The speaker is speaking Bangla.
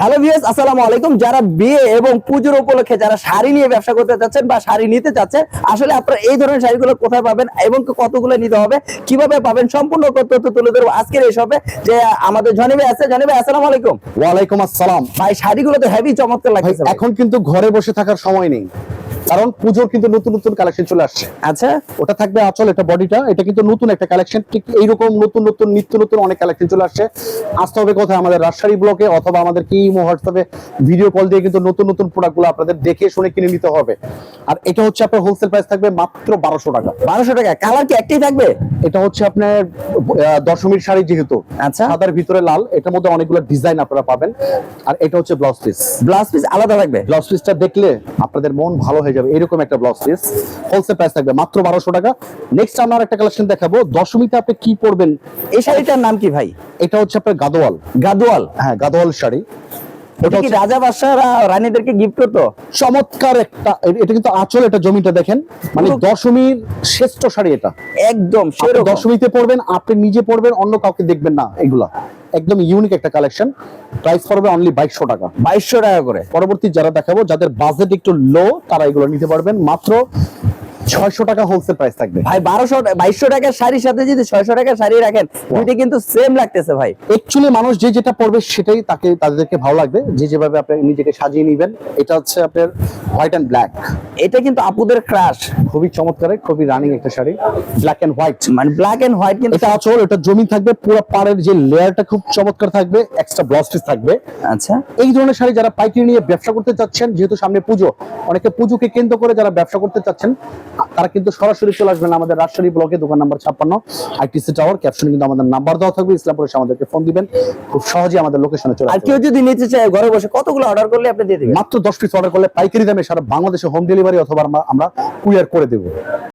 হ্যালো ভিউয়ার্স, আসসালামু আলাইকুম। যারা বিয়ে এবং পুজোর উপলক্ষে যারা শাড়ি নিয়ে ব্যবসা করতে চাচ্ছেন বা শাড়ি নিতে চাচ্ছেন, আসলে আপনারা এই ধরনের শাড়িগুলো কোথায় পাবেন এবং কতগুলো নিতে হবে, কিভাবে পাবেন, সম্পূর্ণ তথ্য তুলে ধরবো আজকের এই শপে। যে আমাদের জনি ভাই আছে। জনি ভাই, আসসালামু আলাইকুম। ওয়ালাইকুম আসসালাম। ভাই, শাড়িগুলো তো হেভি চমৎকার লাগছে। এখন কিন্তু ঘরে বসে থাকার সময় নেই, কারণ পুজোর কিন্তু নতুন নতুন কালেকশন চলে আসছে। আচ্ছা, ওটা থাকবে আঁচল, এটা বডিটা, এটা কিন্তু নতুন একটা কালেকশন। ঠিক এইরকম নতুন নতুন নিত্য নতুন অনেক কালেকশন চলে আসছে। আসতে হবে কোথায়? আমাদের রাজশাহী ব্লকে, অথবা আমাদের কি হোয়াটসঅ্যাপে ভিডিও কল দিয়ে কিন্তু নতুন নতুন প্রোডাক্টগুলো আপনাদের দেখে শুনে কিনে নিতে হবে। আর এটা হচ্ছে আপনার হোলসেল প্রাইস থাকবে মাত্র 1200 টাকা। 1200 টাকা। কালার কি একটাই থাকবে? এটা হচ্ছে আপনার দশমীর শাড়ি, যেহেতু আচ্ছা, সাদার ভিতরে লাল, এটার মধ্যে অনেকগুলো ডিজাইন আপনারা পাবেন। আর এটা হচ্ছে ব্লাউজ পিস। ব্লাউজ পিস আলাদা থাকবে। ব্লাউজ পিসটা দেখলে আপনাদের মন ভালো হয়ে যাবে। এরকম একটা ব্লাউজ পিস হোলসেল প্রাইস থাকবে মাত্র 1200 টাকা। নেক্সট আমরা একটা কালেকশন দেখাবো। দশমীতে আপনি কি পরবেন? এই শাড়িটার নাম কি ভাই? এটা হচ্ছে আপনার গাদোয়াল। গাদোয়াল? হ্যাঁ, গাদোয়াল শাড়ি। এটা কি রাজা বাদশাহরা রানীদেরকে গিফট করতো? চমৎকার একটা, এটা কিন্তু আঁচল, এটা জমিটা দেখেন, মানে দশমীর শ্রেষ্ঠ শাড়ি এটা। একদম আপনি দশমীতে পরবেন, আপনি নিজে পরবেন, অন্য কাউকে দেখবেন না। এগুলা একদম ইউনিক একটা কালেকশন। প্রাইস পড়বে অনলি 2200 টাকা। 2200 টাকা করে। পরবর্তী যারা দেখাবো, যাদের বাজেট একটু লো, তারা এগুলো নিতে পারবেন মাত্র 600 টাকা হোলসেল প্রাইস থাকবে। ভাই, 2200 টাকার শাড়ির সাথে যদি 600 টাকার শাড়ি রাখেন, দুইটা কিন্তু সেম লাগতেছে ভাই। অ্যাকচুয়ালি মানুষ যে যেটা পরবে সেটাই তাদেরকে ভালো লাগবে, যে যেভাবে আপনি নিজেকে সাজিয়ে নেবেন। এটা হচ্ছে আপনার হোয়াইট এন্ড ব্ল্যাক। এটা কিন্তু আপুদের ক্রাশ। খুবই চমৎকার, খুবই রানিং একটা শাড়ি, ব্ল্যাক এন্ড হোয়াইট। মানে ব্ল্যাক এন্ড হোয়াইট। কিন্তু এটা আঁচল, এটা জমি থাকবে, পুরো পাড়ের যে লেয়ারটা খুব চমৎকার থাকবে, এক্সট্রা ব্লাউজ পিস থাকবে। আচ্ছা, এই ধরনের শাড়ি যারা পাইকারি নিয়ে ব্যবসা করতে চাচ্ছেন, যেহেতু সামনে পুজো, অনেকে পুজোকে কেন্দ্র করে যারা ব্যবসা করতে চাচ্ছেন, তারা কিন্তু সরাসরি চলে আসবেন আমাদের রাজশাহী ব্লকে, দোকান নাম্বার 56 আইটিসি টাওয়ার। ক্যাপশনে কিন্তু আমাদের নাম্বার দেওয়া থাকবে, ইসলামপুরে এসে আমাদেরকে ফোন দিবেন, খুব সহজে আমাদের লোকেশনে চলে আর আসবে। কেউ যদি নিতে চায় ঘরে বসে, কতগুলো অর্ডার করলে আপনি দিয়ে দিবেন? মাত্র 10 পিস অর্ডার করলে পাইকারি দামে সারা বাংলাদেশে হোম ডেলিভারি, অথবা আমরা কুরিয়ার করে দেবো।